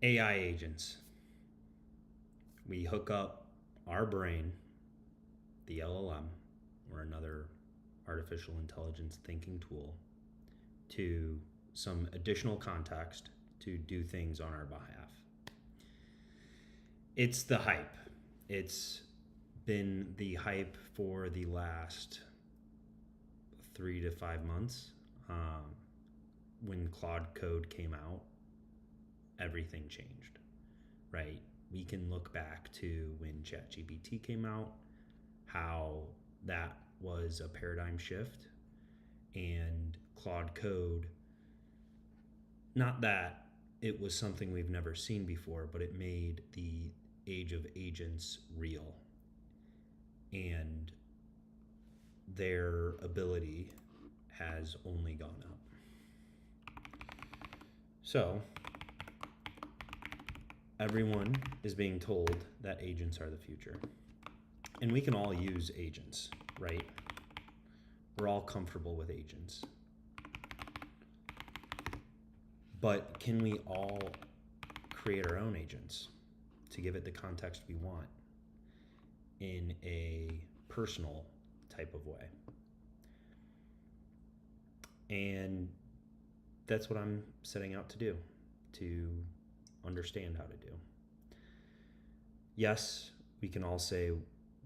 AI agents. We hook up our brain, the LLM, or another artificial intelligence thinking tool, to some additional context to do things on our behalf. It's the hype. It's been the hype for the last 3 to 5 months. When Claude Code came out, everything changed, right? We can look back to when ChatGPT came out, how that was a paradigm shift, and Claude Code, not that it was something we've never seen before, but it made the age of agents real, and their ability has only gone up. So everyone is being told that agents are the future. And we can all use agents, right? We're all comfortable with agents. But can we all create our own agents to give it the context we want in a personal type of way? And that's what I'm setting out to do, to understand how to do. Yes, we can all say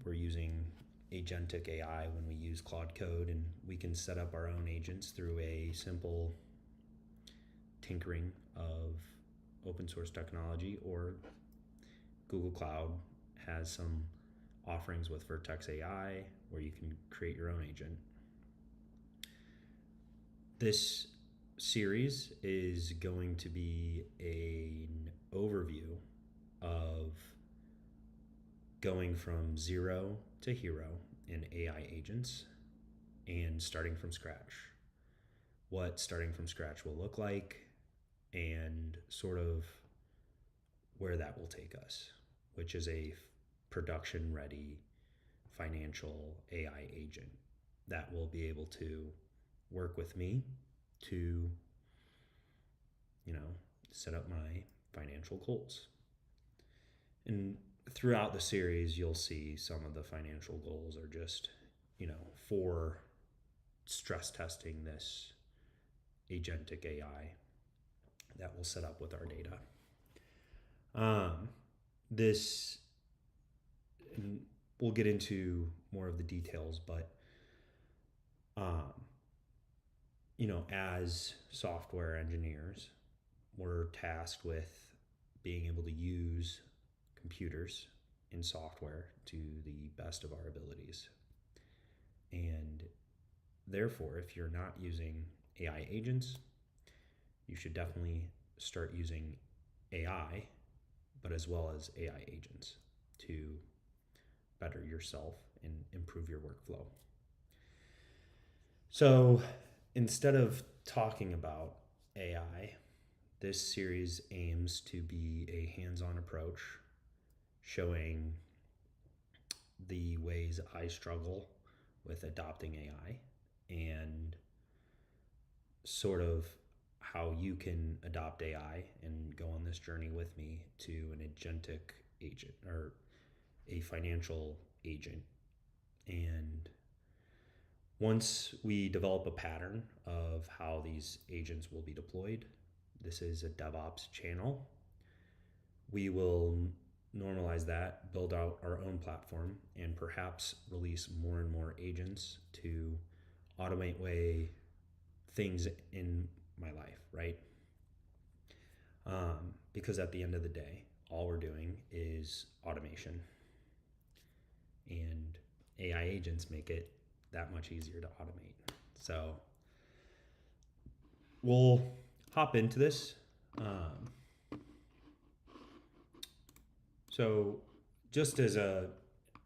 we're using agentic AI when we use Claude Code, and we can set up our own agents through a simple tinkering of open source technology, or Google Cloud has some offerings with Vertex AI where you can create your own agent. This series is going to be an overview of going from zero to hero in AI agents and starting from scratch. What starting from scratch will look like, and sort of where that will take us, which is a production ready financial AI agent that will be able to work with me to, set up my financial goals. And throughout the series, you'll see some of the financial goals are just, for stress testing this agentic AI that we'll set up with our data. This, and we'll get into more of the details, but as software engineers, we're tasked with being able to use computers and software to the best of our abilities. And therefore, if you're not using AI agents, you should definitely start using AI, but as well as AI agents to better yourself and improve your workflow. So instead of talking about AI, this series aims to be a hands-on approach, showing the ways I struggle with adopting AI and sort of how you can adopt AI and go on this journey with me to an agentic agent, or a financial agent. And once we develop a pattern of how these agents will be deployed, this is a DevOps channel, we will normalize that, build out our own platform, and perhaps release more and more agents to automate things in my life, right? Because at the end of the day, all we're doing is automation, and AI agents make it that much easier to automate. So we'll hop into this. So just as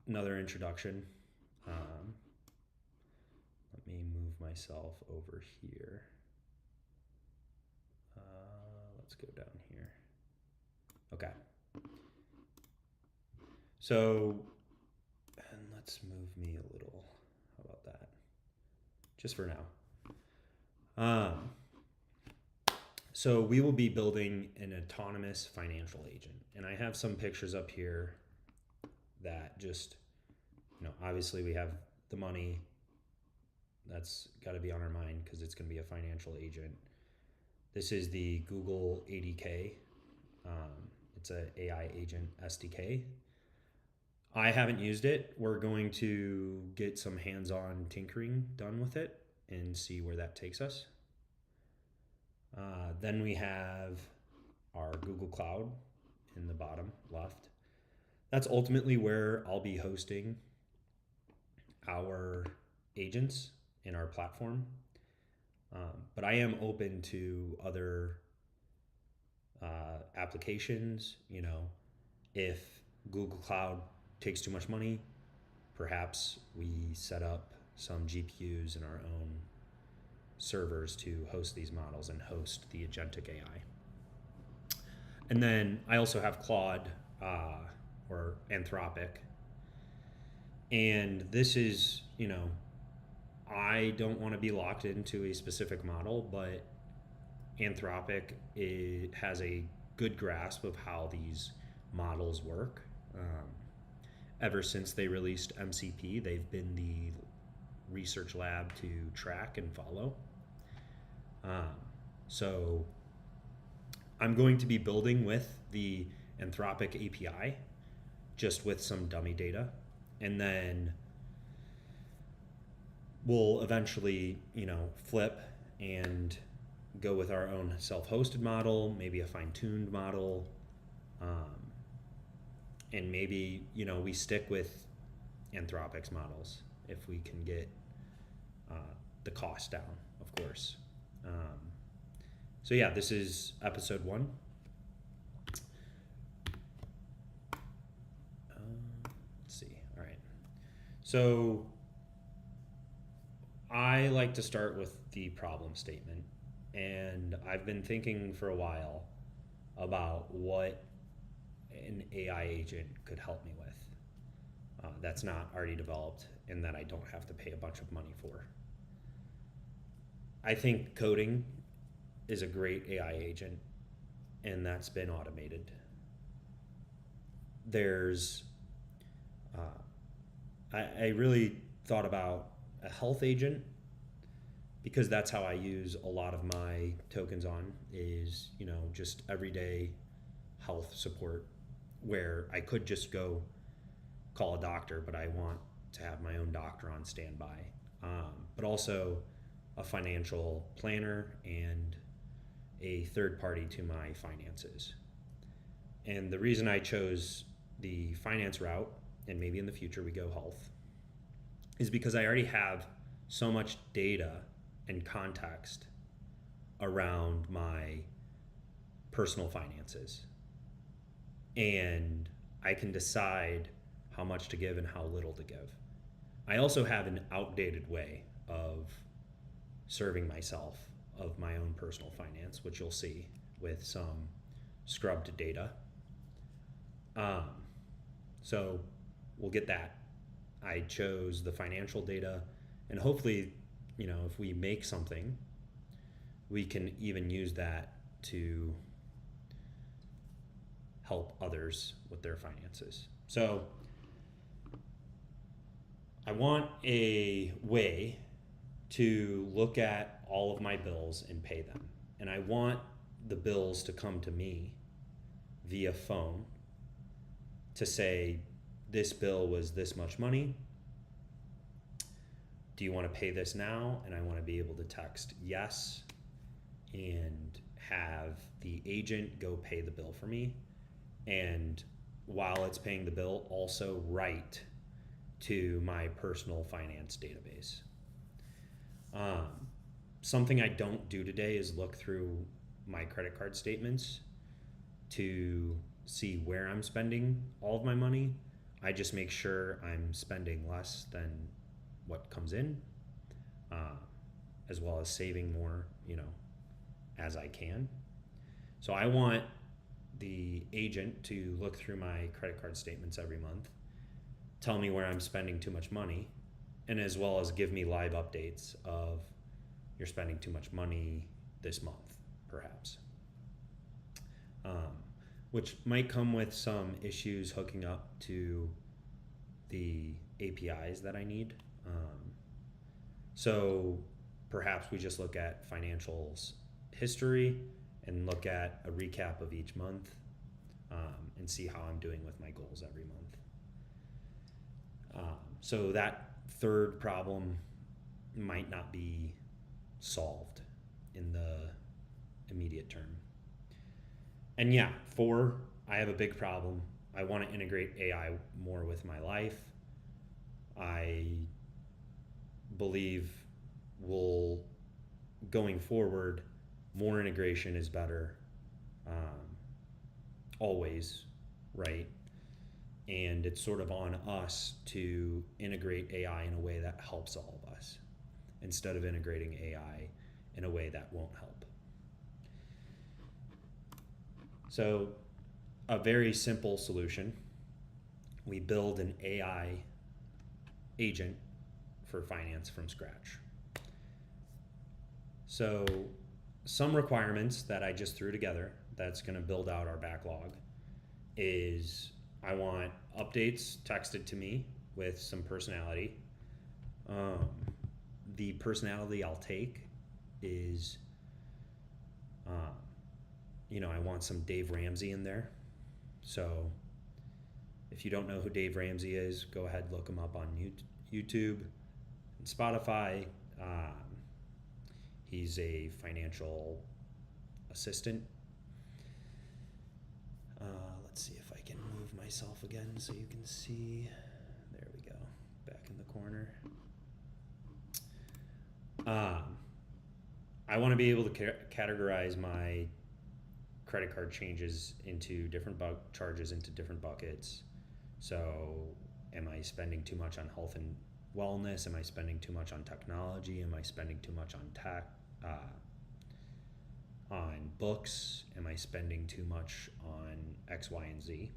another introduction, let me move myself over here. Let's go down here. Okay. So, and let's move me a little. How about that? Just for now. So we will be building an autonomous financial agent. And I have some pictures up here that just, obviously we have the money. That's got to be on our mind because it's going to be a financial agent. This is the Google ADK. It's an AI agent SDK. I haven't used it. We're going to get some hands-on tinkering done with it and see where that takes us. Then we have our Google Cloud in the bottom left. That's ultimately where I'll be hosting our agents in our platform. But I am open to other applications. If Google Cloud takes too much money, perhaps we set up some GPUs in our own servers to host these models and host the agentic AI. And then I also have Claude or Anthropic. And this is, I don't want to be locked into a specific model, but Anthropic has a good grasp of how these models work. Ever since they released MCP, they've been the research lab to track and follow. So I'm going to be building with the Anthropic API, just with some dummy data. And then we'll eventually, flip and go with our own self-hosted model, maybe a fine-tuned model. And maybe, we stick with Anthropic's models if we can get the cost down, of course. So yeah, this is episode 1. Let's see. All right. So I like to start with the problem statement, and I've been thinking for a while about what an AI agent could help me with that's not already developed and that I don't have to pay a bunch of money for. I think coding is a great AI agent, and that's been automated. There's, I really thought about a health agent because that's how I use a lot of my tokens on is, just everyday health support where I could just go call a doctor, but I want to have my own doctor on standby. But also a financial planner and a third party to my finances. And the reason I chose the finance route, and maybe in the future we go health, is because I already have so much data and context around my personal finances. And I can decide how much to give and how little to give. I also have an outdated way of serving myself of my own personal finance, which you'll see with some scrubbed data. So we'll get that. I chose the financial data, and hopefully, if we make something, we can even use that to help others with their finances. So I want a way to look at all of my bills and pay them. And I want the bills to come to me via phone to say, this bill was this much money. Do you want to pay this now? And I want to be able to text yes and have the agent go pay the bill for me. And while it's paying the bill, also write to my personal finance database. Something I don't do today is look through my credit card statements to see where I'm spending all of my money. I just make sure I'm spending less than what comes in, as well as saving more, as I can. So I want the agent to look through my credit card statements every month, tell me where I'm spending too much money, and as well as give me live updates of you're spending too much money this month, perhaps. which might come with some issues hooking up to the APIs that I need. So perhaps we just look at financials history and look at a recap of each month, and see how I'm doing with my goals every month. So that third problem might not be solved in the immediate term. And yeah, 4, I have a big problem. I want to integrate AI more with my life. I believe going forward, more integration is better, always, right? And it's sort of on us to integrate AI in a way that helps all of us, instead of integrating AI in a way that won't help. So, a very simple solution: we build an AI agent for finance from scratch. So, some requirements that I just threw together that's going to build out our backlog is I want updates texted to me with some personality. The personality I'll take is, I want some Dave Ramsey in there. So if you don't know who Dave Ramsey is, go ahead, look him up on YouTube and Spotify. He's a financial assistant. Let's see if I can move myself again so you can see. There we go, back in the corner. I want to be able to categorize my credit card changes into different charges into different buckets. So am I spending too much on health and wellness? Am I spending too much on technology? Am I spending too much on on books? Am I spending too much on X, Y, and Z?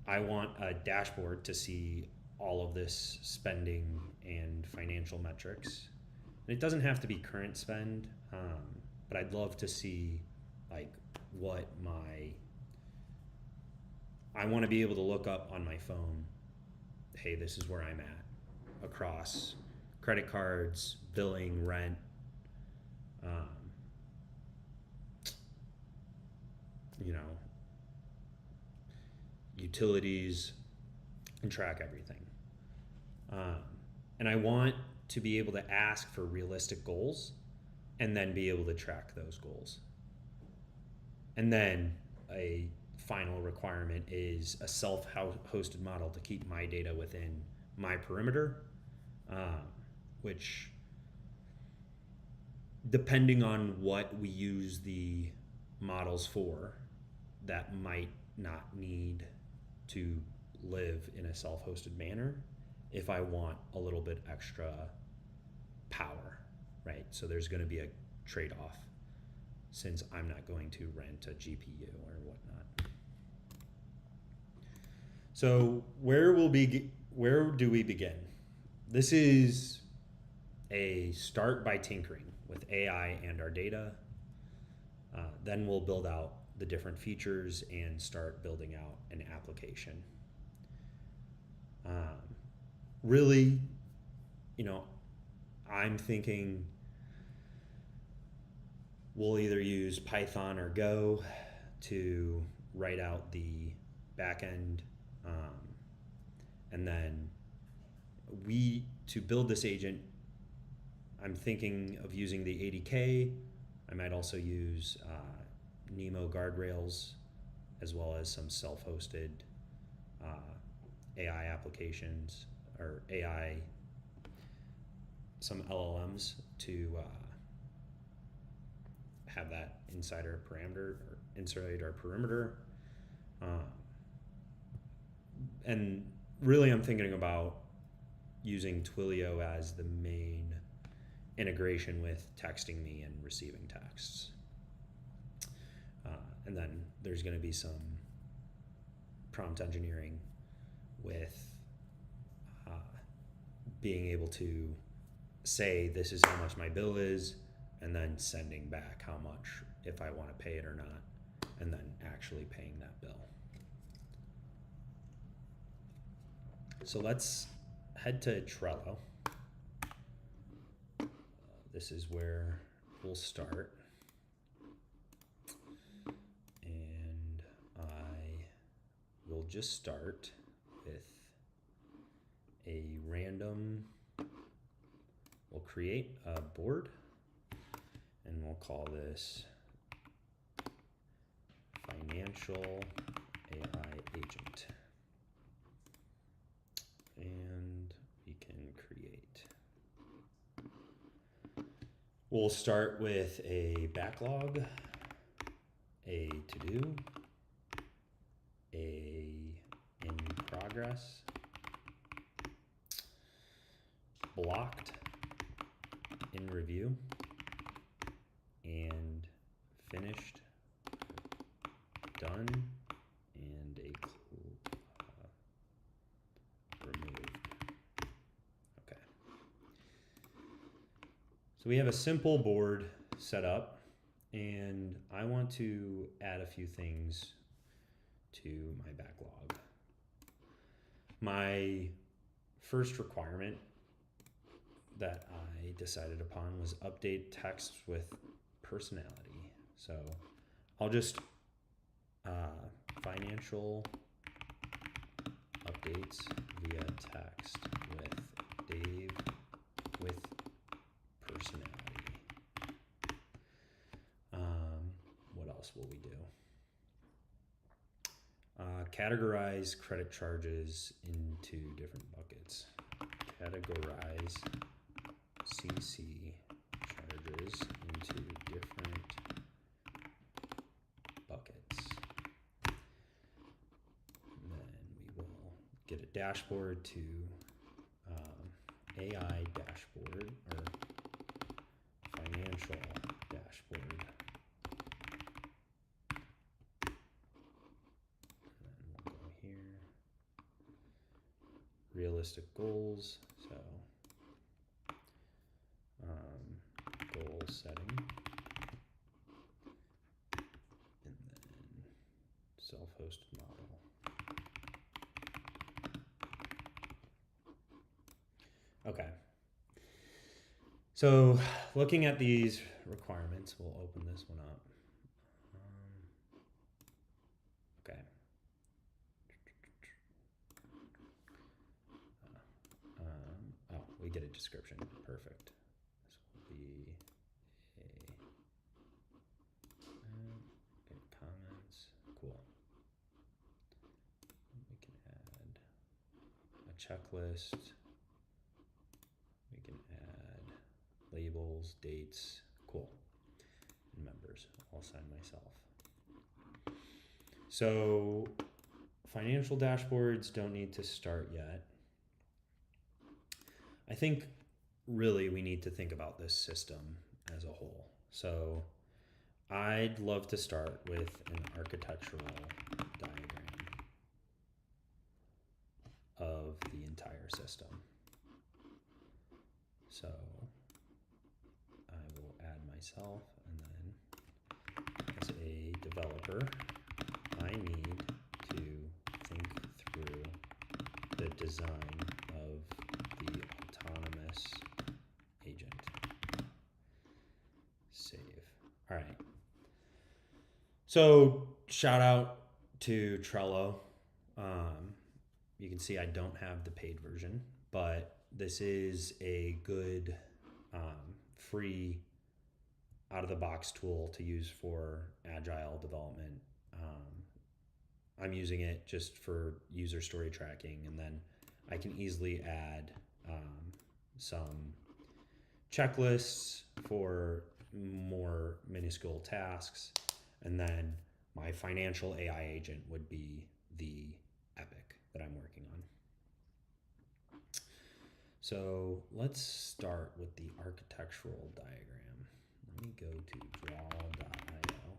I want a dashboard to see all of this spending and financial metrics. And it doesn't have to be current spend, but I'd love to see what I want to be able to look up on my phone. Hey, this is where I'm at across credit cards, billing, rent, utilities, and track everything. And I want to be able to ask for realistic goals and then be able to track those goals. And then a final requirement is a self-hosted model to keep my data within my perimeter, which, depending on what we use the models for, that might not need to live in a self-hosted manner if I want a little bit extra power, right? So there's going to be a trade-off, since I'm not going to rent a GPU or whatnot. So where do we begin? This is a start by tinkering with AI and our data. Then we'll build out the different features and start building out an application. Really, I'm thinking we'll either use Python or Go to write out the backend, and then to build this agent, I'm thinking of using the ADK. I might also use Nemo guardrails, as well as some self-hosted AI applications, or some LLMs to have that inside our perimeter. And really, I'm thinking about using Twilio as the main integration with texting me and receiving texts. And then there's going to be some prompt engineering with being able to say this is how much my bill is, and then sending back how much, if I want to pay it or not. and then actually paying that bill. So let's head to Trello. This is where we'll start. And I will just start with a random, we'll create a board and we'll call this Financial AI Agent. And we can create. We'll start with a backlog, a to-do, a in progress, blocked, in review, and finished, done, and a removed. Okay. So we have a simple board set up, and I want to add a few things to my backlog. My first requirement that I decided upon was update text with personality. So I'll just financial updates via text with Dave with personality. What else will we do? Categorize credit charges into different buckets. Categorize CC charges into different buckets. And then we will get a dashboard to AI dashboard or financial dashboard. And then we'll go here. Realistic goals. So goal setting, and then self-hosted model. Okay. So looking at these requirements, we'll open this one up. Okay. Oh, we get a description. Perfect. This will be get comments. Cool. We can add a checklist. We can add labels, dates. Cool. And members. I'll sign myself. So financial dashboards don't need to start yet. I think really we need to think about this system as a whole. So I'd love to start with an architectural diagram of the entire system. So I will add myself, and then as a developer, I need to think through the design of the autonomous agent. Save. All right. So shout out to Trello. You can see I don't have the paid version, but this is a good free out-of-the-box tool to use for agile development. I'm using it just for user story tracking, and then I can easily add some checklists for more minuscule tasks, and then my financial AI agent would be the epic that I'm working on. So let's start with the architectural diagram. Let me go to draw.io.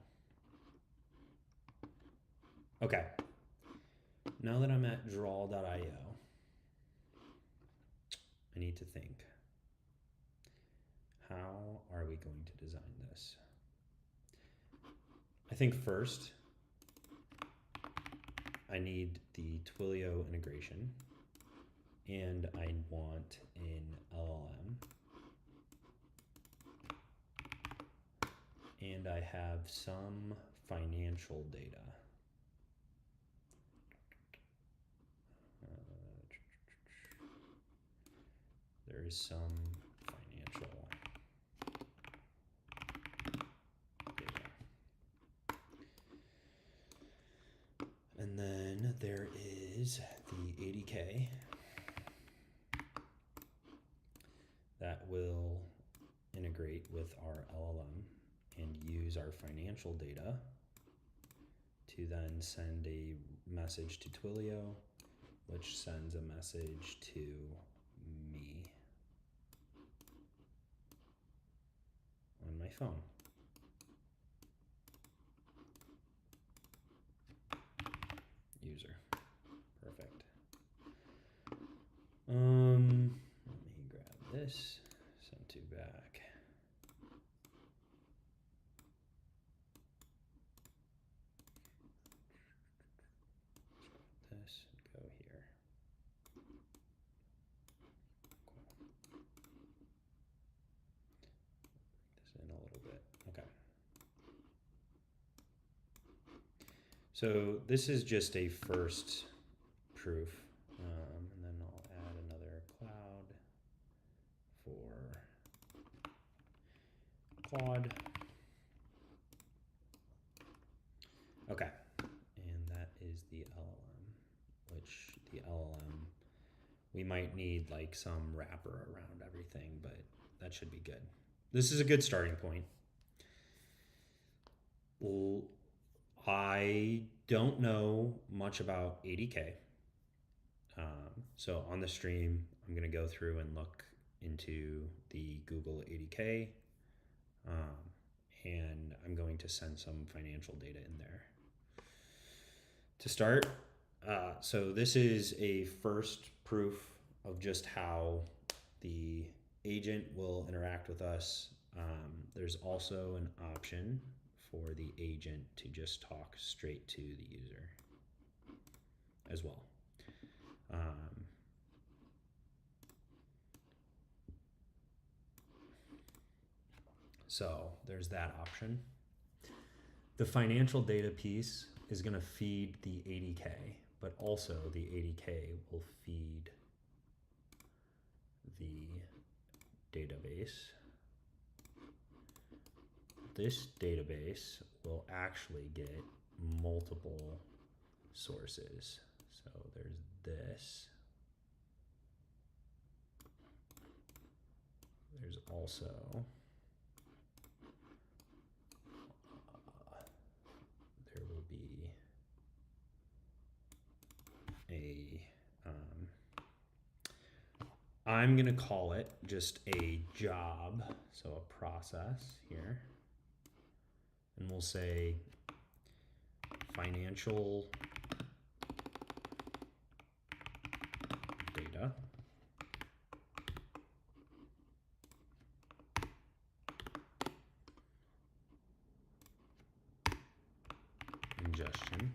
Okay, now that I'm at draw.io, I need to think. How are we going to design this? I think first I need the Twilio integration, and I want an LLM, and I have some financial data. There is some financial data. And then there is the 80K that will integrate with our LLM and use our financial data to then send a message to Twilio, which sends a message to me on my phone. User. Perfect. Let me grab this, send to back. This, go here. Cool. Bring this in a little bit. Okay. So this is just a first proof. And then I'll add another cloud for Claude. Okay, and that is the LLM, which the LLM, we might need like some wrapper around everything, but that should be good. This is a good starting point. I don't know much about 80K. So on the stream, I'm going to go through and look into the Google 80K, and I'm going to send some financial data in there. To start, so this is a first proof of just how the agent will interact with us. There's also an option for the agent to just talk straight to the user as well. So there's that option. The financial data piece is going to feed the 80K, but also the 80K will feed the database. This database will actually get multiple sources. So there's this. There's also there will be a I'm gonna call it just a job, so a process here, and we'll say financial data. Ingestion.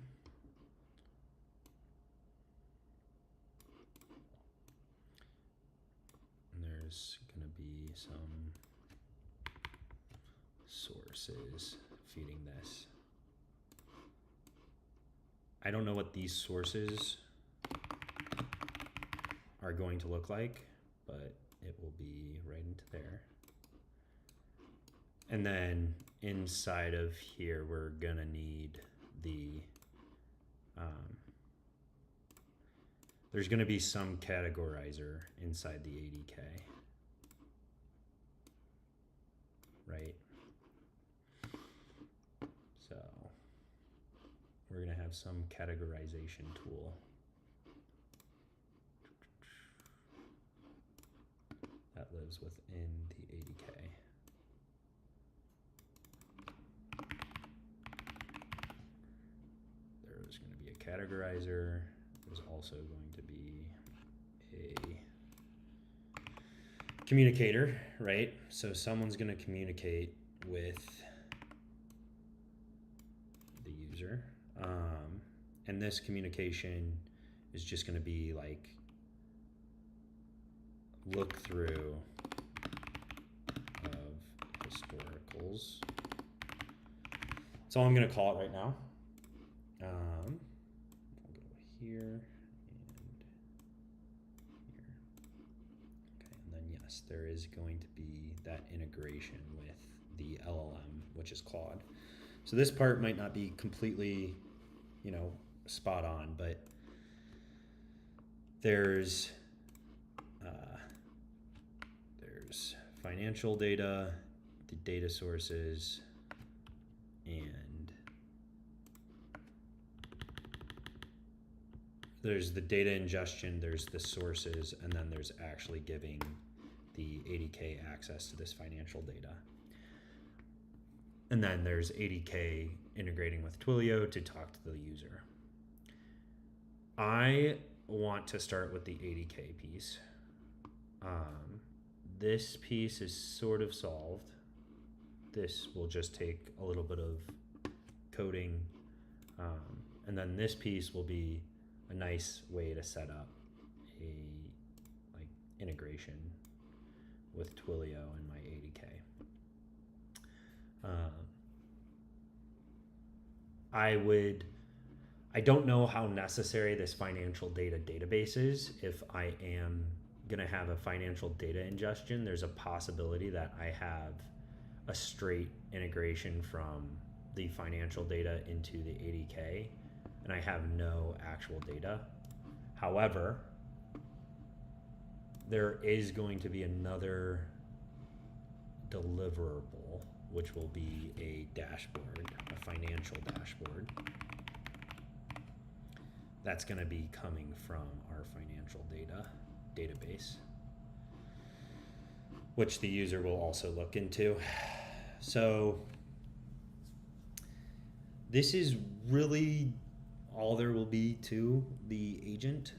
And there's going to be some sources feeding this. I don't know what these sources are going to look like, but it will be right into there. And then inside of here, we're going to need the there's going to be some categorizer inside the 80K, right? So we're going to have some categorization tool. That lives within the 80K. There's going to be a categorizer. There's also going to be a communicator, right? So someone's going to communicate with the user. And this communication is just going to be like look through of historicals. That's all I'm going to call it right now. I'll go here and here. Okay, and then yes, there is going to be that integration with the LLM, which is Claude. So this part might not be completely, spot on, but there's financial data, the data sources, and there's the data ingestion, there's the sources, and then there's actually giving the ADK access to this financial data. And then there's ADK integrating with Twilio to talk to the user. I want to start with the ADK piece. This piece is sort of solved. This will just take a little bit of coding. And then this piece will be a nice way to set up a integration with Twilio and my ADK. I don't know how necessary this financial data database is. If I am going to have a financial data ingestion, there's a possibility that I have a straight integration from the financial data into the ADK, and I have no actual data. However, there is going to be another deliverable, which will be a dashboard, a financial dashboard. That's going to be coming from our financial data database, which the user will also look into. So this is really all there will be to the agent.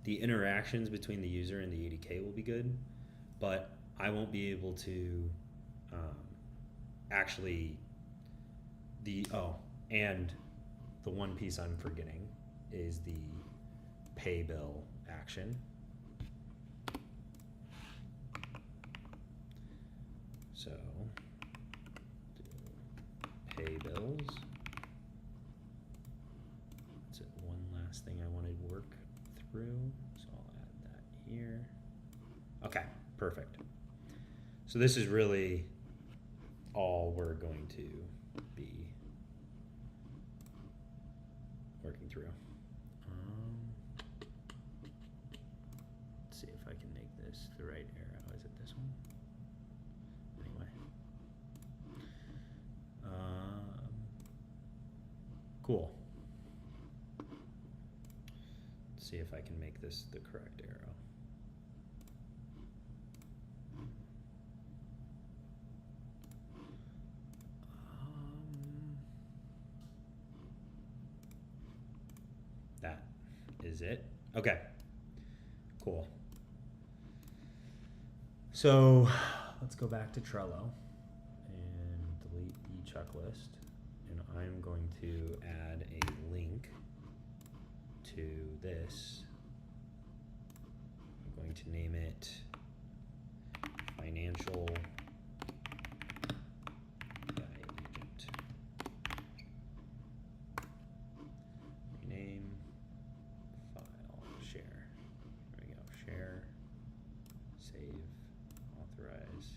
The interactions between the user and the ADK will be good, but I won't be able to actually and the one piece I'm forgetting is the pay bill action. So do pay bills. That's it. One last thing I wanted to work through, so I'll add that here. Okay, perfect. So this is really all we're going to be working through. Let's see if I can make this the right arrow. Is it this one? Anyway. Cool. Let's see if I can make this the correct arrow. That is it. Okay, cool. So let's go back to Trello and delete the checklist. And I'm going to add a link to this. I'm going to name it Financial Agent. Rename, file, share. There we go. Share, save, authorize.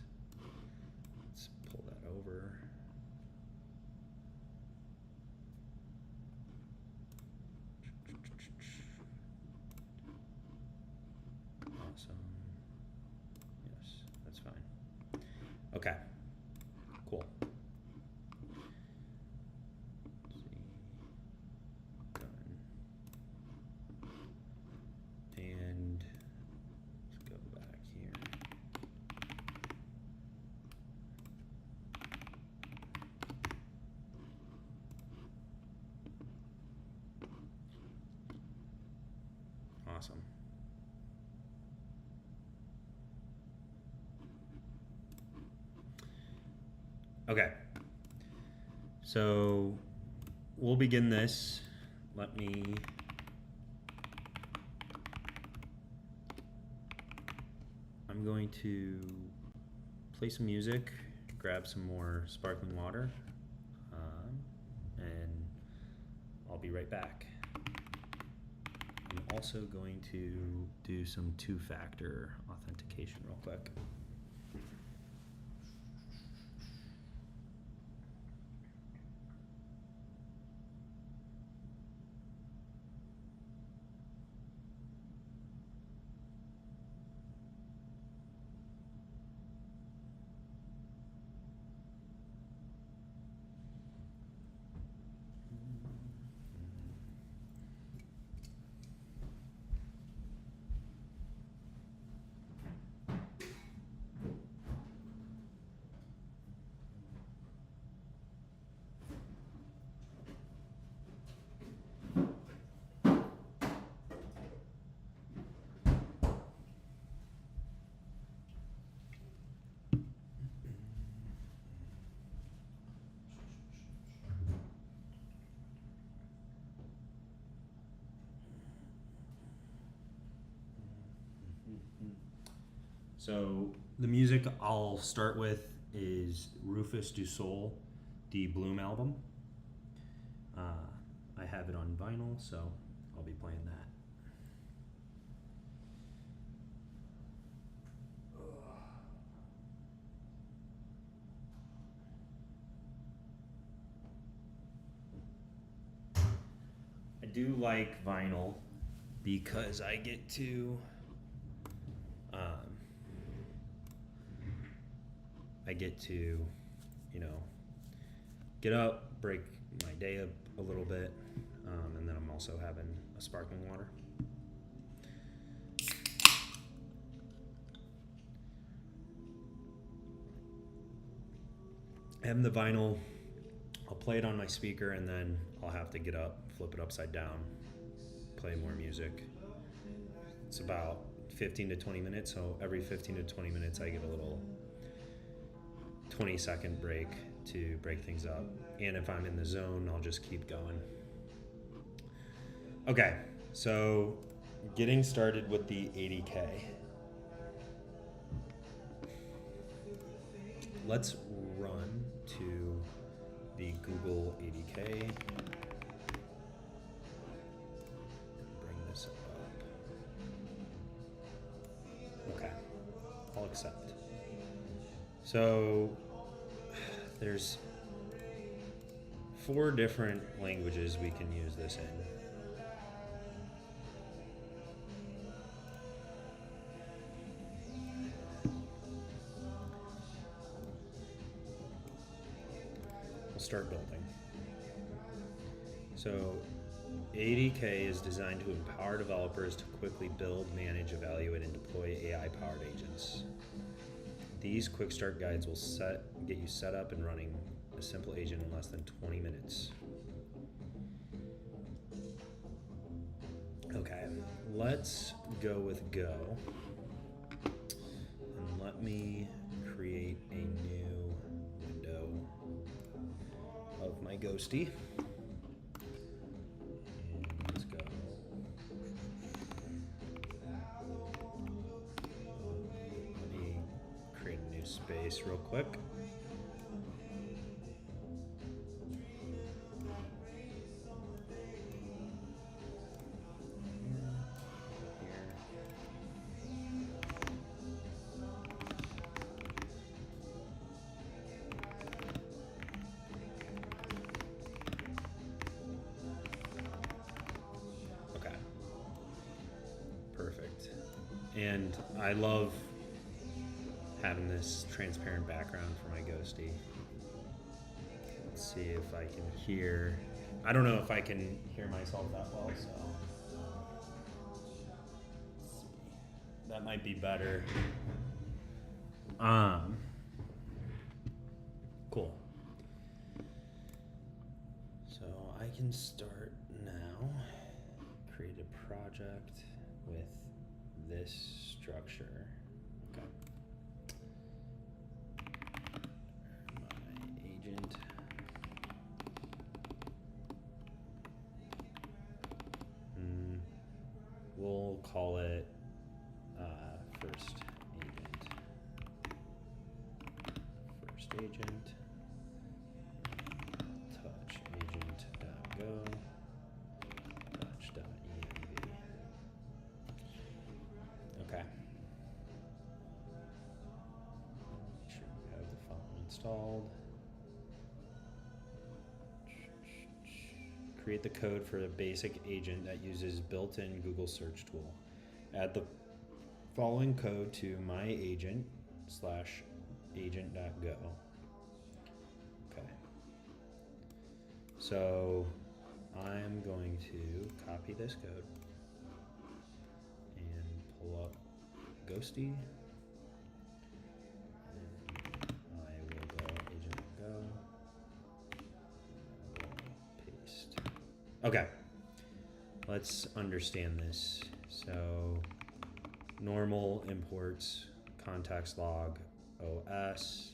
Let's pull that over. Awesome. Yes, that's fine. Okay, cool. Let's see. Done. And let's go back here. Awesome. Okay. So we'll begin this. Let me I'm going to play some music, grab some more sparkling water, and I'll be right back. I'm also going to do some two-factor authentication real quick. So the music I'll start with is Rufus Du Sol, the Bloom album. I have it on vinyl, so I'll be playing that. I do like vinyl because I get to get up, break my day up a little bit, and then I'm also having a sparkling water. Having the vinyl, I'll play it on my speaker, and then I'll have to get up, flip it upside down, play more music. It's about 15 to 20 minutes, so every 15 to 20 minutes I get a little 20-second break to break things up. And if I'm in the zone, I'll just keep going. Okay, so getting started with the 80K. Let's run to the Google 80K. Bring this up. Okay, I'll accept. So there's 4 different languages we can use this in. We'll start building. So 80K is designed to empower developers to quickly build, manage, evaluate, and deploy AI-powered agents. These quick start guides will get you set up and running a simple agent in less than 20 minutes. Okay, let's go with Go. And let me create a new window of my ghosty. And let's go. Let me create a new space real quick. And I love having this transparent background for my ghosty. Let's see if I can hear. I don't know if I can hear myself that well, so let's see. That might be better. Cool. So I can start now. Create a project with this structure. Okay. My agent. we'll call it first agent. First agent. Touch agent.go. Touch.env. Okay. Make sure we have the font installed. Create the code for a basic agent that uses built-in Google search tool. Add the following code to myagent/agent.go. Okay. So I'm going to copy this code and pull up Ghosty. And I will go agent.go. Paste. Okay, let's understand this. So normal imports context log OS.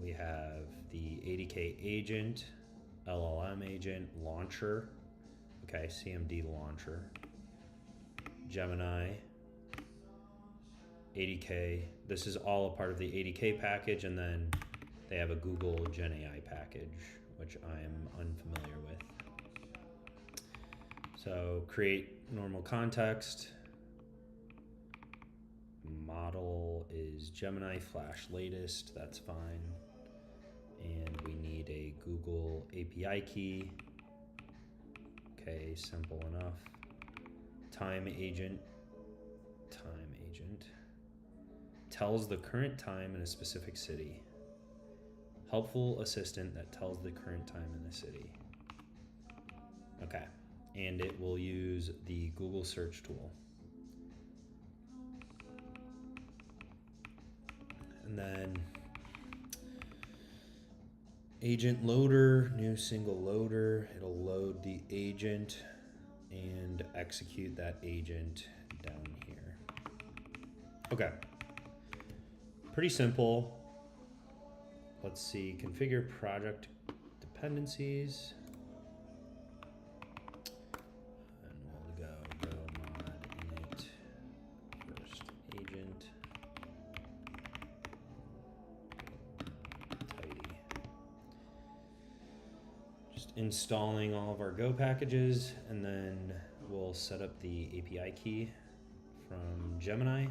We have the ADK agent, LLM agent, launcher. Okay, CMD launcher. Gemini, ADK. This is all a part of the ADK package, and then they have a Google Gen AI package, which I'm unfamiliar with. So create normal context. Model is Gemini flash latest, that's fine. And we need a Google API key. Okay, simple enough. Time agent tells the current time in a specific city. Helpful assistant that tells the current time in the city. Okay, and it will use the Google search tool. And then agent loader, new single loader. It'll load the agent and execute that agent down here. Okay, pretty simple. Let's see, configure project dependencies. And we'll go mod init first agent. Tidy. Just installing all of our Go packages, and then we'll set up the API key from Gemini.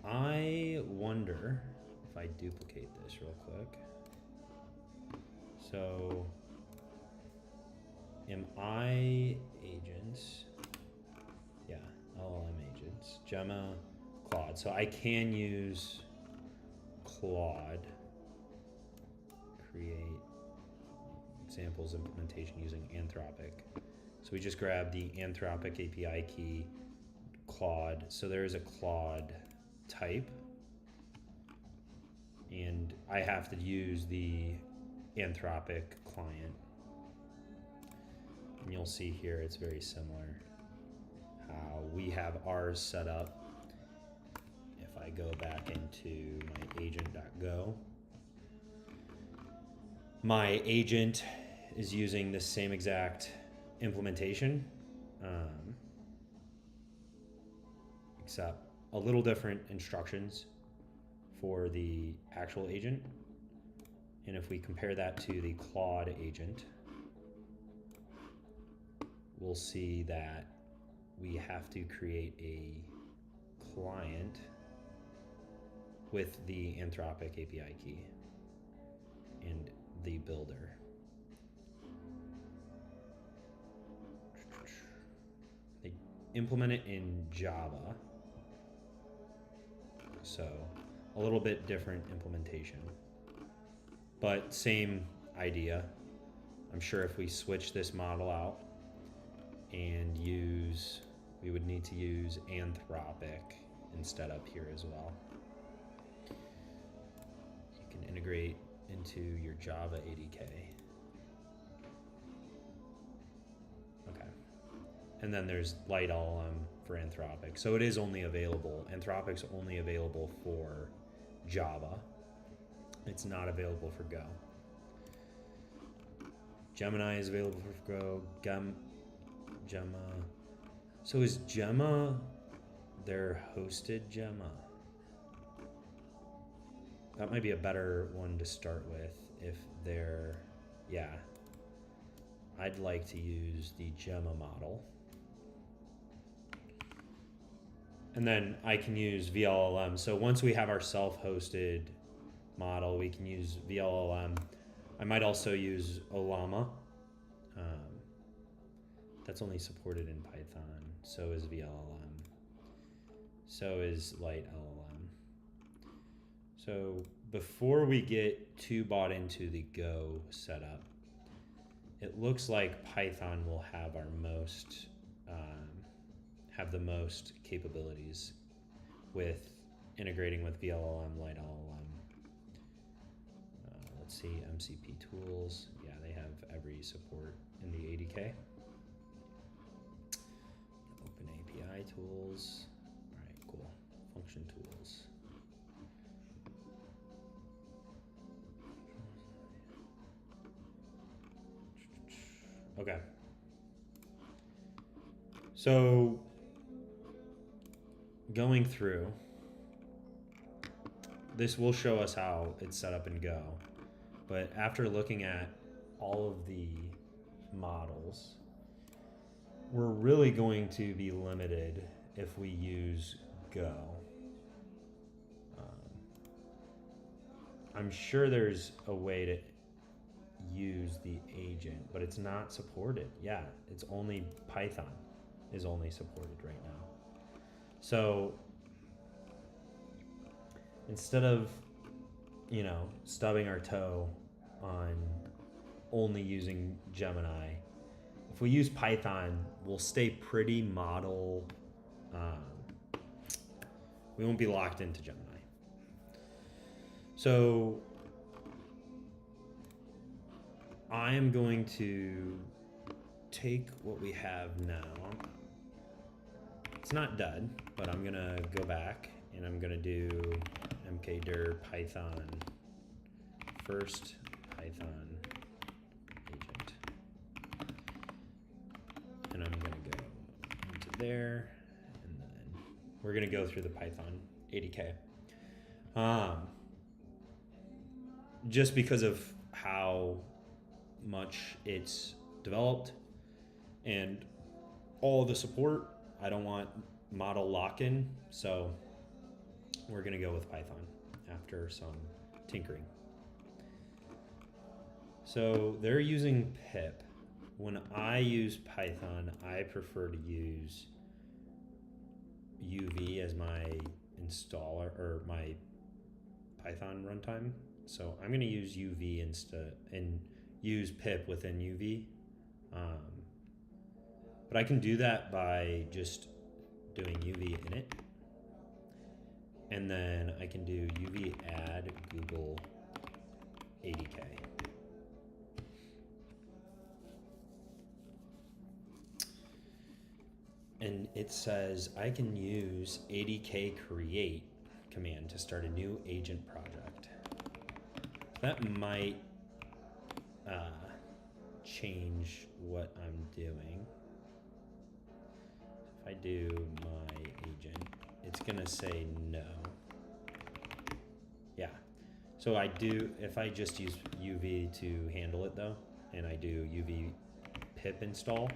I wonder if I duplicate this real quick. So, am I agents? Yeah, LLM agents. Gemma, Claude. So I can use Claude. Create examples implementation using Anthropic. So we just grab the Anthropic API key, Claude. So there is a Claude type, and I have to use the Anthropic client. And you'll see here it's very similar how we have ours set up. If I go back into my agent.go, my agent is using the same exact implementation, except a little different instructions for the actual agent. And if we compare that to the Claude agent, we'll see that we have to create a client with the Anthropic API key and the builder. They implement it in Java, so a little bit different implementation, but same idea. I'm sure if we switch this model out and we would need to use Anthropic instead up here as well. You can integrate into your Java ADK. Okay. And then there's Light LLM for Anthropic. So it is only available, Anthropic's only available for Java. It's not available for Go. Gemini is available for Go. Gemma. So is Gemma their hosted Gemma? That might be a better one to start with if they're, yeah. I'd like to use the Gemma model. And then I can use VLLM. So once we have our self-hosted model, we can use VLLM. I might also use Olama. That's only supported in Python. So is VLLM. So is Light LLM. So before we get too bought into the Go setup, it looks like Python will have our most have the most capabilities with integrating with VLLM, Light LLM. Let's see, MCP tools. Yeah, they have every support in the ADK. Open API tools. All right, cool. Function tools. Okay. So going through, this will show us how it's set up in Go. But after looking at all of the models, we're really going to be limited if we use Go. I'm sure there's a way to use the agent, but it's not supported. Yeah, it's only Python is only supported right now. So instead of, stubbing our toe on only using Gemini, if we use Python, we'll stay pretty model. We won't be locked into Gemini. So I am going to take what we have now. It's not dead, but I'm gonna go back and I'm gonna do mkdir python first python agent. And I'm gonna go into there, and then we're gonna go through the Python ADK. Just because of how much it's developed and all the support, I don't want model lock-in, so we're gonna go with Python after some tinkering. So they're using pip. When I use Python, I prefer to use UV as my installer or my Python runtime. So I'm gonna use UV instead and use pip within UV. But I can do that by just doing UV init. And then I can do UV add Google ADK. And it says I can use ADK create command to start a new agent project. That might change what I'm doing. If I do my agent, it's gonna say no. Yeah. So I do, if I just use UV to handle it though, and I do UV pip install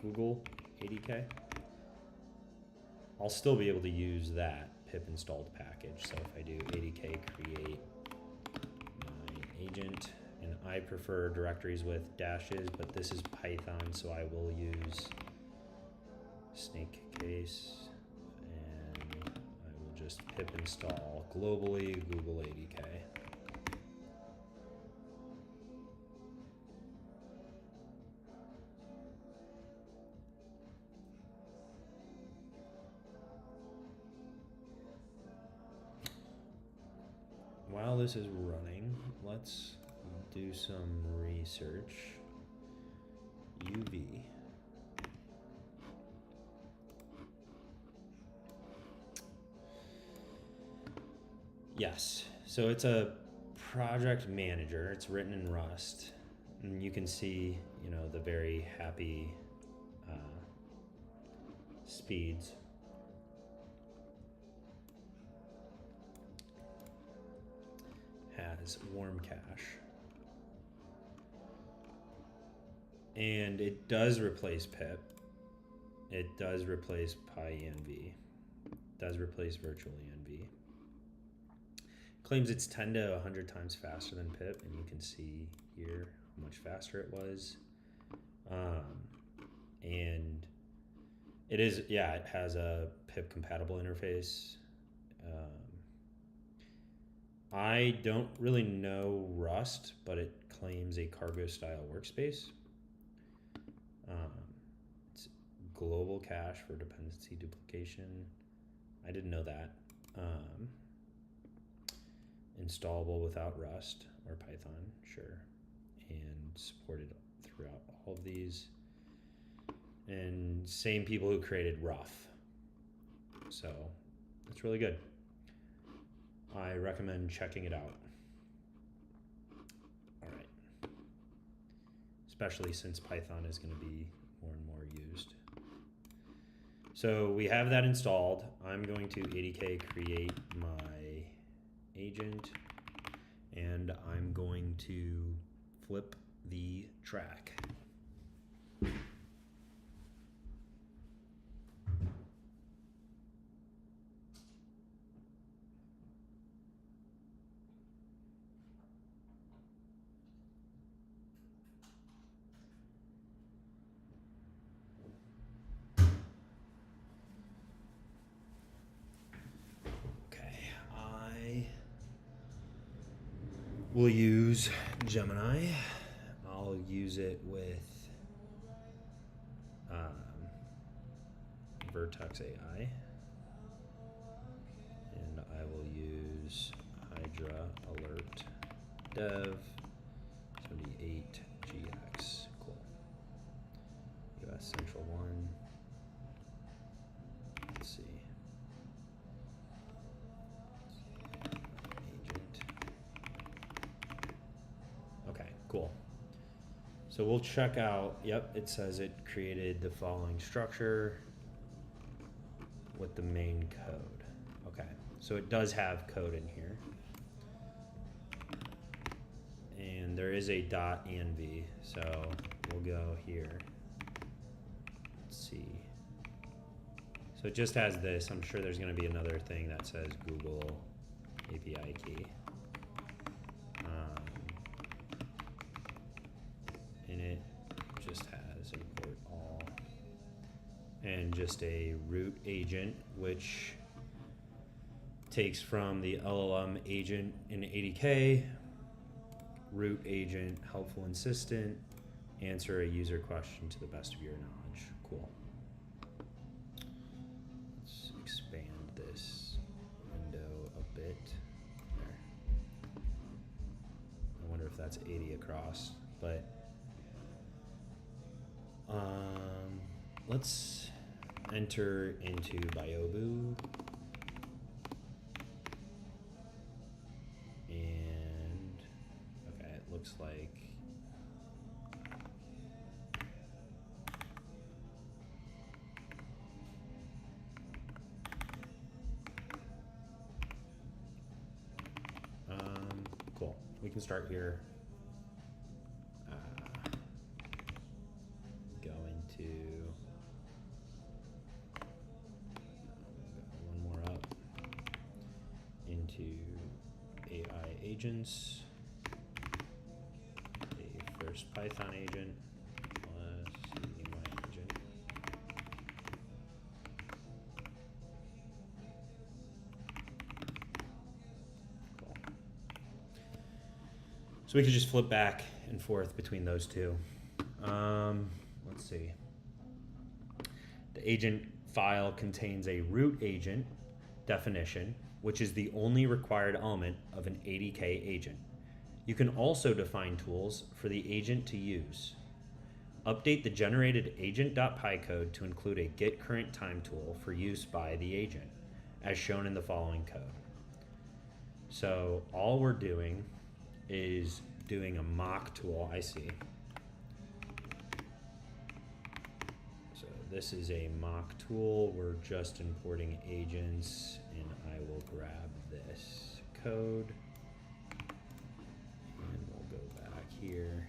Google ADK, I'll still be able to use that pip installed package. So if I do ADK create my agent, and I prefer directories with dashes, but this is Python, so I will use snake case, and I will just pip install globally Google ADK. While this is running, let's do some research. UV. Yes, so it's a project manager. It's written in Rust. And you can see, the very happy speeds. Has warm cache. And it does replace pip. It does replace pyenv. It does replace virtual env. Claims it's 10 to 100 times faster than pip, and you can see here how much faster it was. And it is, it has a pip compatible interface. I don't really know Rust, but it claims a cargo style workspace. It's global cache for dependency duplication. I didn't know that. Installable without Rust or Python, sure. And supported throughout all of these. And same people who created Rough. So it's really good. I recommend checking it out. All right. Especially since Python is going to be more and more used. So we have that installed. I'm going to ADK create my agent, and I'm going to flip the track. We'll use Gemini. I'll use it with Vertex AI. And I will use Hydra Alert Dev 78 GX. Cool. US Central 1. Let's see. Cool. So we'll check out, yep, it says it created the following structure with the main code. Okay, so it does have code in here. And there is a .env, so we'll go here. Let's see. So it just has this. I'm sure there's going to be another thing that says Google API key. And it just has import all and just a root agent, which takes from the LLM agent in ADK, root agent, helpful assistant, answer a user question to the best of your knowledge. Cool. Let's expand this window a bit. There. I wonder if that's 80 across, but let's enter into Biobu. And okay, it looks like cool. We can start here. Agents, a first Python agent plus my agent. Cool. So we could just flip back and forth between those two. Let's see. The agent file contains a root agent definition, which is the only required element of an ADK agent. You can also define tools for the agent to use. Update the generated agent.py code to include a get current time tool for use by the agent, as shown in the following code. So all we're doing is doing a mock tool. I see. So this is a mock tool. We're just importing agents, and I will grab this code, and we'll go back here.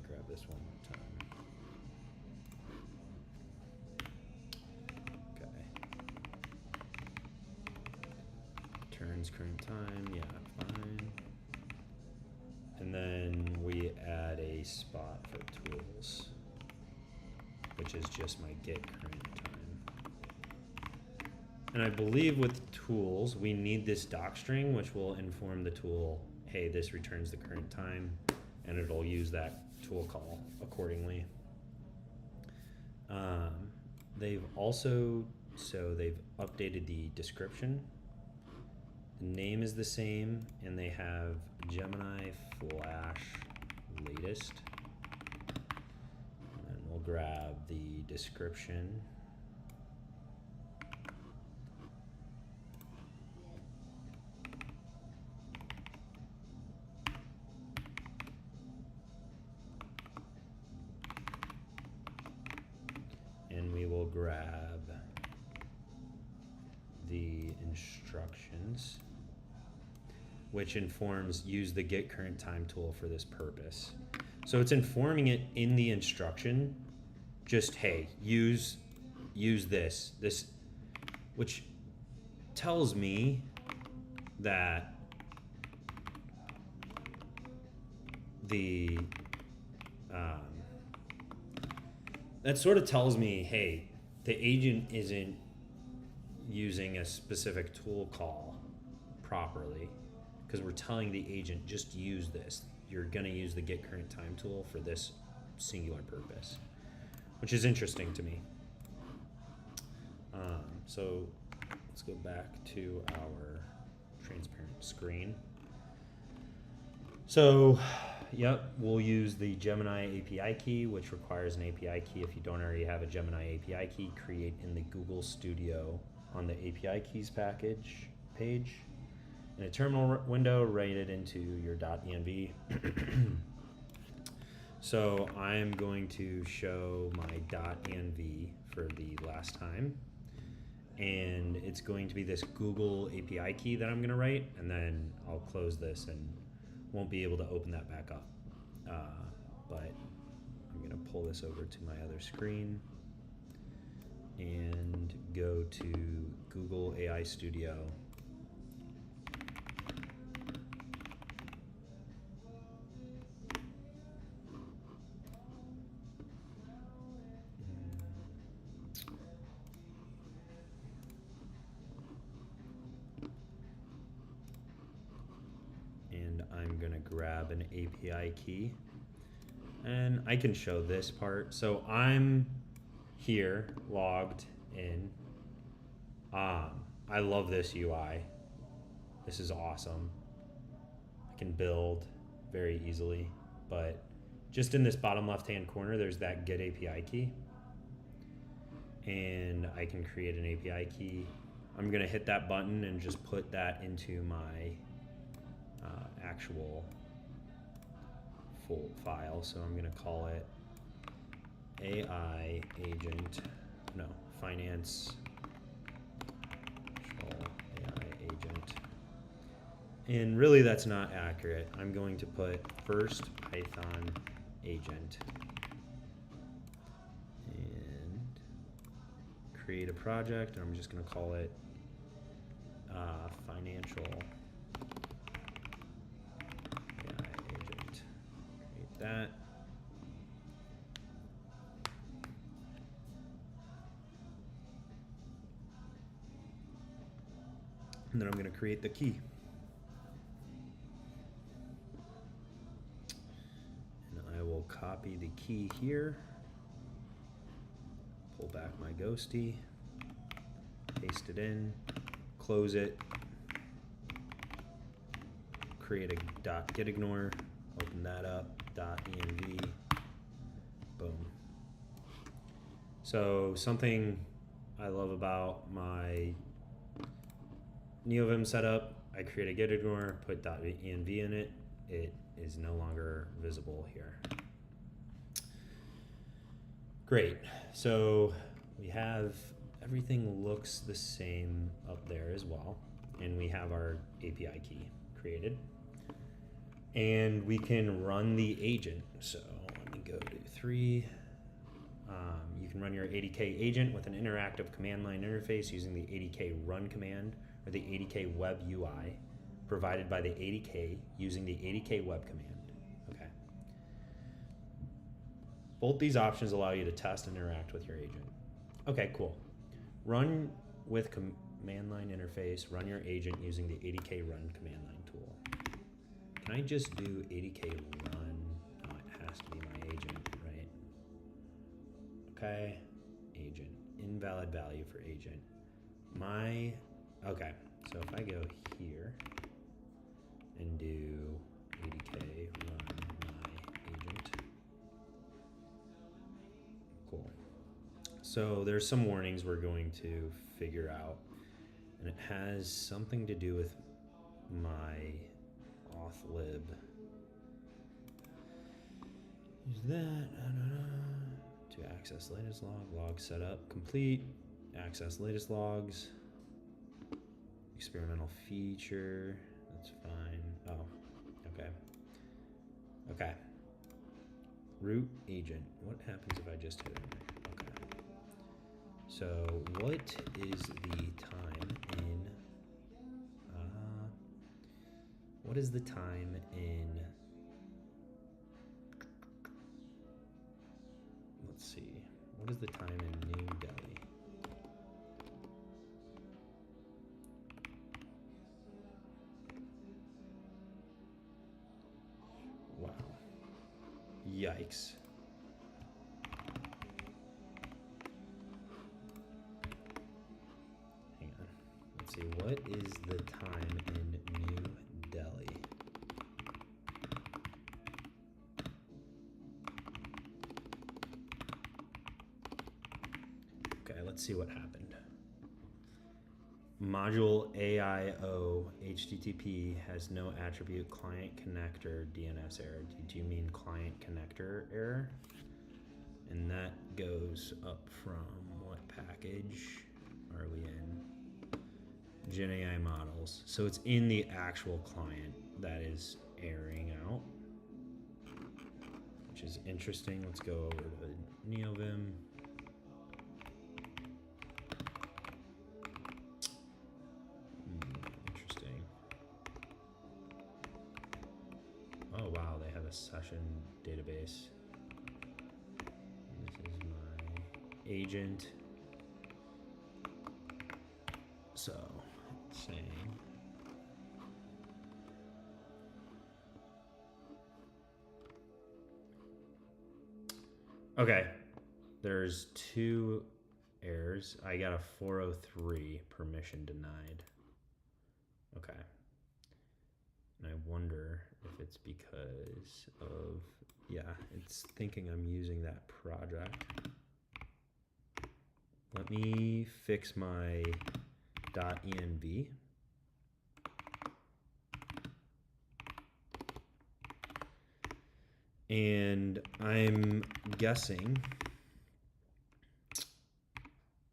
Grab this one more time. Turns current time, yeah, fine. And then we add a spot for tools, which is just my get current time. And I believe with tools, we need this doc string, which will inform the tool, hey, this returns the current time, and it'll use that tool call accordingly. They've also, they've updated the description. The name is the same, and they have Gemini Flash latest. And we'll grab the description. And we will grab the instructions, which informs use the get current time tool for this purpose. So it's informing it in the instruction, just, hey, use this, which tells me that that sort of tells me, hey, the agent isn't using a specific tool call properly, because we're telling the agent just use this. You're going to use the get current time tool for this singular purpose, which is interesting to me. So let's go back to our transparent screen. So, yep, we'll use the Gemini API key, which requires an API key. If you don't already have a Gemini API key, create in the Google Studio on the API keys package page. In a terminal window, write it into your .env. So I'm going to show my .env for the last time. And it's going to be this Google API key that I'm going to write, and then I'll close this and won't be able to open that back up. But I'm going to pull this over to my other screen and go to Google AI Studio. And I'm going to grab an API key. And I can show this part. So I'm here, logged in. I love this UI. This is awesome. I can build very easily, but just in this bottom left-hand corner, there's that get API key. And I can create an API key. I'm gonna hit that button and just put that into my actual full file. So I'm gonna call it AI agent, no, finance control AI agent. And really that's not accurate. I'm going to put first Python agent and create a project, and I'm just gonna call it financial AI agent. Create that. And then I'm going to create the key. And I will copy the key here, pull back my ghosty, paste it in, close it, create a .getignore, open that up, .env, boom. So something I love about my NeoVim setup, I create a get ignore, put .env in it. It is no longer visible here. Great. So we have everything looks the same up there as well. And we have our API key created. And we can run the agent. So let me go to 3. You can run your ADK agent with an interactive command line interface using the ADK run command or the ADK web UI provided by the ADK using the ADK web command. Okay. Both these options allow you to test and interact with your agent. Okay, cool. Run with command line interface, run your agent using the ADK run command line tool. Can I just do ADK run? Oh, it has to be my agent, right? Okay, agent, invalid value for agent. Okay, so if I go here and do ADK run my agent, cool. So there's some warnings we're going to figure out, and it has something to do with my auth-lib. Use that, to access latest log setup complete, access latest logs, experimental feature, that's fine. Oh, okay. Okay. Root agent, what happens if I just hit enter? Okay. So what is the time in, what is the time in, let's see, what is the time in New Delhi? Wow. Yikes. Hang on. Let's see, what is the time in New Delhi? Okay, let's see what happened. Module AIO HTTP has no attribute client connector DNS error. Do you mean client connector error? And that goes up from what package are we in? GenAI models. So it's in the actual client that is erroring out, which is interesting. Let's go over to NeoVim. Interesting. Oh wow, they have a session database. This is my agent. So it's saying okay, there's 2 errors. I got a 403 permission denied. Okay. And I wonder if it's because of, yeah, it's thinking I'm using that project. Let me fix my .env. And I'm guessing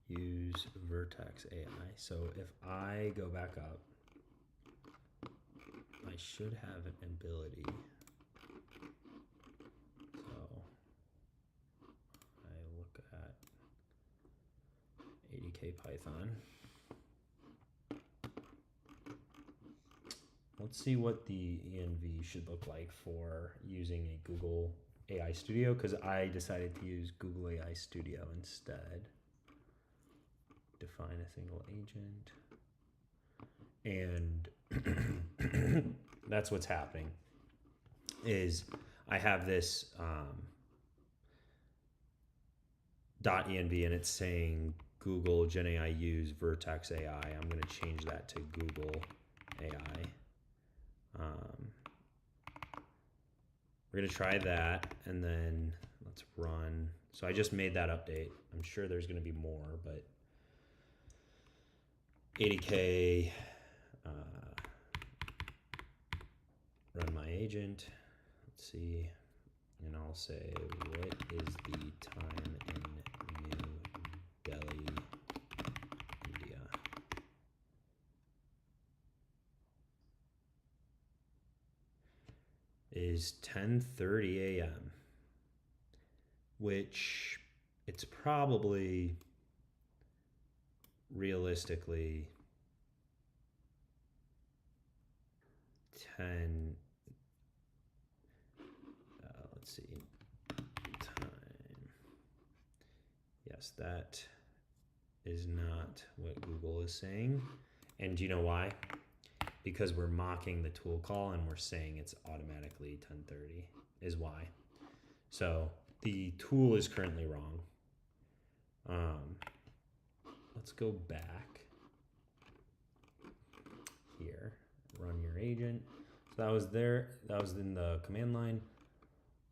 use Vertex AI. So if I go back up, I should have an ability. So I look at ADK Python. Let's see what the env should look like for using a Google AI Studio, because I decided to use Google AI Studio instead. Define a single agent. And that's what's happening is I have this .env and it's saying Google GenAI use Vertex AI. I'm going to change that to Google AI. We're going to try that, and then let's run So I just made that update. I'm sure there's going to be more, but 80K, run my agent. Let's see. And I'll say, what is the time in New Delhi, India? Is 10:30 a.m., which it's probably realistically 10, let's see, time. Yes, that is not what Google is saying. And do you know why? Because we're mocking the tool call and we're saying it's automatically 10:30 is why. So the tool is currently wrong. Let's go back here, run your agent. So that was there, that was in the command line.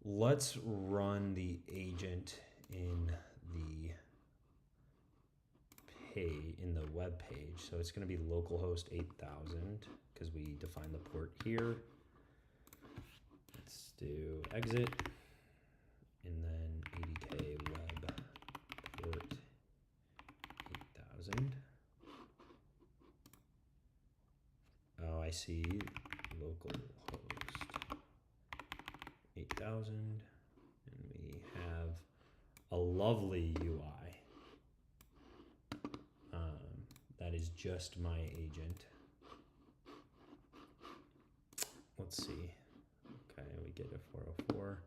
Let's run the agent in the web page. So it's going to be localhost 8000 because we define the port here. Let's do exit and then 80K web port 8000. Oh, I see, localhost 8000, and we have a lovely UI. That is just my agent. Let's see. Okay, we get a 404,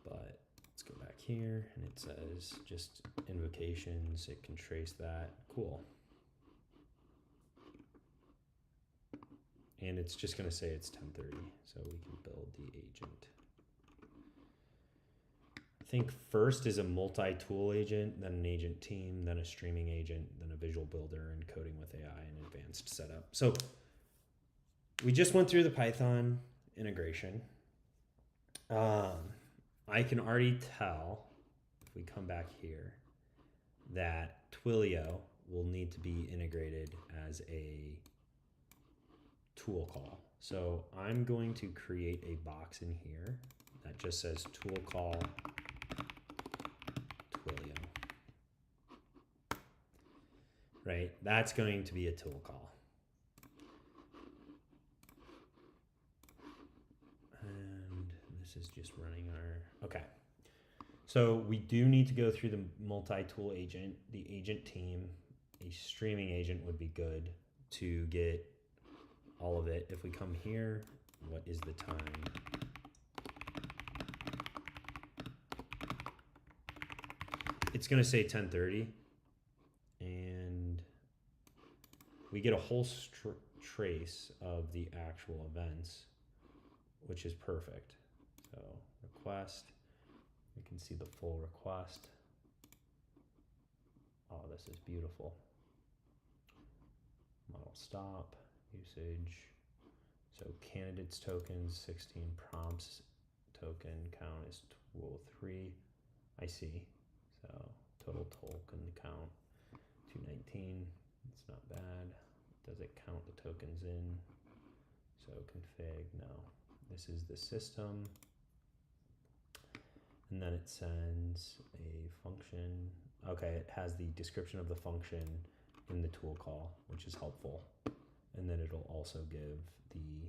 but let's go back here and it says just invocations. It can trace that. Cool. And it's just going to say it's 10:30, so we can build the agent. I think first is a multi-tool agent, then an agent team, then a streaming agent, then a visual builder, and coding with AI and advanced setup. So we just went through the Python integration. I can already tell, if we come back here, that Twilio will need to be integrated as a tool call. So I'm going to create a box in here that just says tool call Twilio. Right? That's going to be a tool call. And this is just running our, okay. So we do need to go through the multi-tool agent, the agent team. A streaming agent would be good to get all of it. If we come here, what is the time? It's going to say 10:30, and we get a whole trace of the actual events, which is perfect. So request, we can see the full request. Oh, this is beautiful. Model stop, usage. So candidates tokens, 16 prompts token count is 203. I see. So total token count 219. It's not bad. Does it count the tokens in? So config, no. This is the system. And then it sends a function. Okay, it has the description of the function in the tool call, which is helpful. And then it'll also give the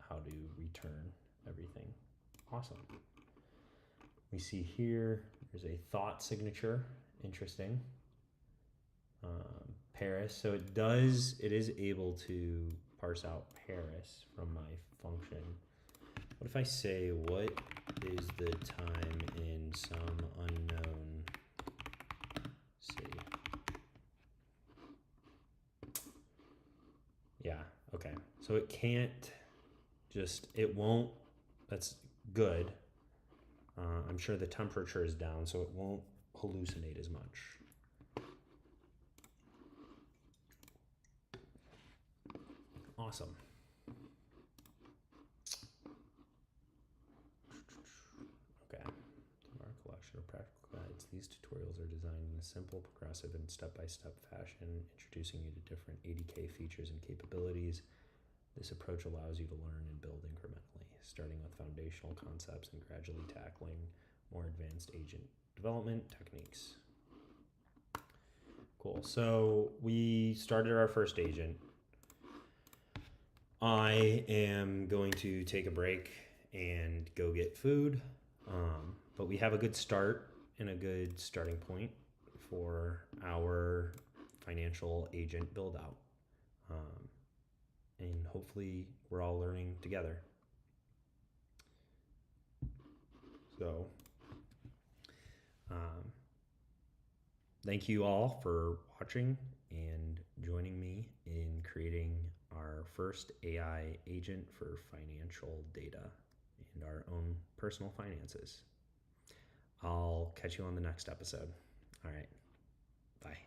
how to return everything. Awesome. We see here, there's a thought signature, interesting. Paris, so it is able to parse out Paris from my function. What if I say, what is the time in some unknown city? Yeah, okay. So it can't just, it won't, that's good. I'm sure the temperature is down, so it won't hallucinate as much. Awesome. Okay, our collection tutorials are designed in a simple, progressive, and step-by-step fashion, introducing you to different ADK features and capabilities. This approach allows you to learn and build incrementally, starting with foundational concepts and gradually tackling more advanced agent development techniques. Cool. So we started our first agent. I am going to take a break and go get food, but we have a good start and a good starting point for our financial agent build out. And hopefully we're all learning together. So thank you all for watching and joining me in creating our first AI agent for financial data and our own personal finances. I'll catch you on the next episode. All right. Bye.